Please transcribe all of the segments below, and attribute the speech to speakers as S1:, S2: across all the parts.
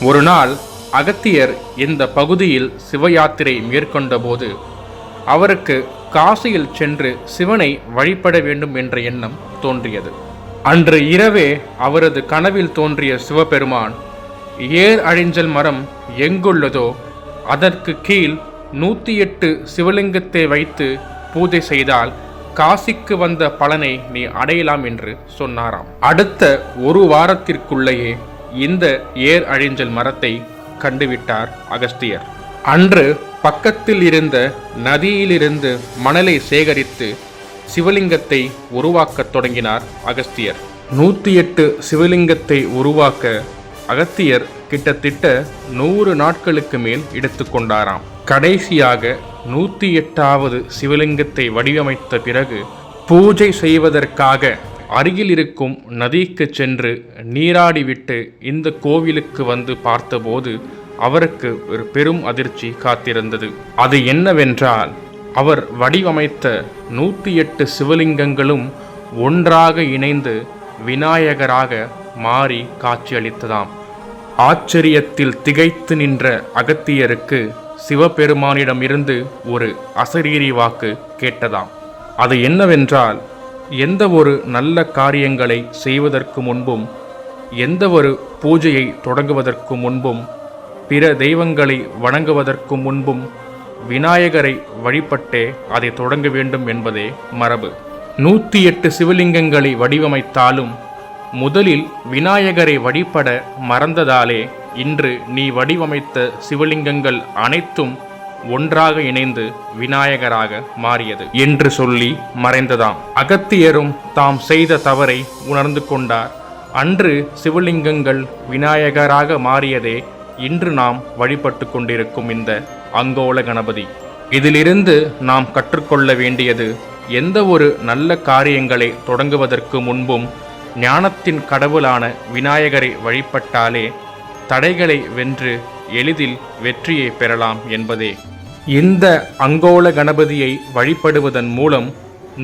S1: ஒரு நாள் அகத்தியர் இந்த பகுதியில் சிவயாத்திரை மேற்கொண்டபோது அவருக்கு காசியில் சென்று சிவனை வழிபட வேண்டும் என்ற எண்ணம் தோன்றியது. அன்று இரவே அவரது கனவில் தோன்றிய சிவபெருமான், ஏர் அழிஞ்சல் மரம் எங்குள்ளதோ அதற்கு கீழ் 108 சிவலிங்கத்தை வைத்து பூஜை செய்தால் காசிக்கு வந்த பலனை நீ அடையலாம் என்று சொன்னாராம். அடுத்த ஒரு வாரத்திற்குள்ளேயே இந்த ஏர் அழிஞ்சல் மரத்தை கண்டுவிட்டார் அகஸ்தியர். அன்று பக்கத்தில் இருந்த நதியிலிருந்து மணலை சேகரித்து சிவலிங்கத்தை உருவாக்கத் தொடங்கினார் அகஸ்தியர். 108 சிவலிங்கத்தை உருவாக்க அகஸ்தியர் கிட்டத்தட்ட 100 நாட்களுக்கு மேல் எடுத்துக்கொண்டாராம். கடைசியாக 108வது சிவலிங்கத்தை வடிவமைத்த பிறகு பூஜை செய்வதற்காக அருகில் இருக்கும் நதிக்கு சென்று நீராடிவிட்டு இந்த கோவிலுக்கு வந்து பார்த்தபோது அவருக்கு ஒரு பெரும் அதிர்ச்சி காத்திருந்தது. அது என்னவென்றால், அவர் வடிவமைத்த 108 சிவலிங்கங்களும் ஒன்றாக இணைந்து விநாயகராக மாறி காட்சியளித்ததாம். ஆச்சரியத்தில் திகைத்து நின்ற அகத்தியருக்கு சிவபெருமானிடமிருந்து ஒரு அசரீரி வாக்கு கேட்டதாம். அது என்னவென்றால், எந்த ஒரு நல்ல காரியங்களை செய்வதற்கு முன்பும், எந்த ஒரு பூஜையை தொடங்குவதற்கு முன்பும், பிற தெய்வங்களை வணங்குவதற்கு முன்பும் விநாயகரை வழிபட்டே அதை தொடங்க வேண்டும் என்பதே மரபு. 108 சிவலிங்கங்களை வடிவமைத்தாலும் முதலில் விநாயகரை வழிபட மறந்ததாலே இன்று நீ வடிவமைத்த சிவலிங்கங்கள் அனைத்தும் ஒன்றாக இணைந்து விநாயகராக மாறியது என்று சொல்லி மறைந்ததாம். அகத்தியரும் தாம் செய்த தவறை உணர்ந்து கொண்டார். அன்று சிவலிங்கங்கள் விநாயகராக மாறியதே இன்று நாம் வழிபட்டு கொண்டிருக்கும் இந்த அங்கோல கணபதி. இதிலிருந்து நாம் கற்றுக்கொள்ள வேண்டியது, எந்த ஒரு நல்ல காரியங்களை தொடங்குவதற்கு முன்பும் ஞானத்தின் கடவுளான விநாயகரை வழிபட்டாலே தடைகளை வென்று எளிதில் வெற்றியை பெறலாம் என்பதே. இந்த அங்கோல கணபதியை வழிபடுவதன் மூலம்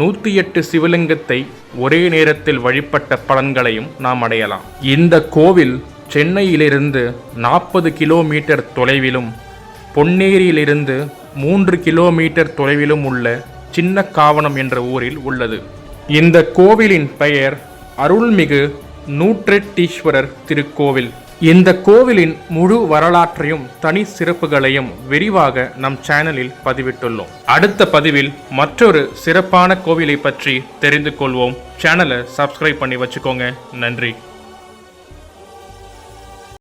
S1: 108 சிவலிங்கத்தை ஒரே நேரத்தில் வழிபட்ட பலன்களையும் நாம் அடையலாம். இந்த கோவில் சென்னையிலிருந்து 40 கிலோமீட்டர் தொலைவிலும் பொன்னேரியிலிருந்து 3 கிலோமீட்டர் தொலைவிலும் உள்ள சின்ன காவனம் என்ற ஊரில் உள்ளது. இந்த கோவிலின் பெயர் அருள்மிகு நூற்றெட்டீஸ்வரர் திருக்கோவில். இந்த கோவிலின் முழு வரலாற்றையும் தனி சிறப்புகளையும் விரிவாக நம் சேனலில் பதிவிட்டுள்ளோம். அடுத்த பதிவில் மற்றொரு சிறப்பான கோவிலை பற்றி தெரிந்து கொள்வோம். சேனலை சப்ஸ்கிரைப் பண்ணி வச்சுக்கோங்க. நன்றி.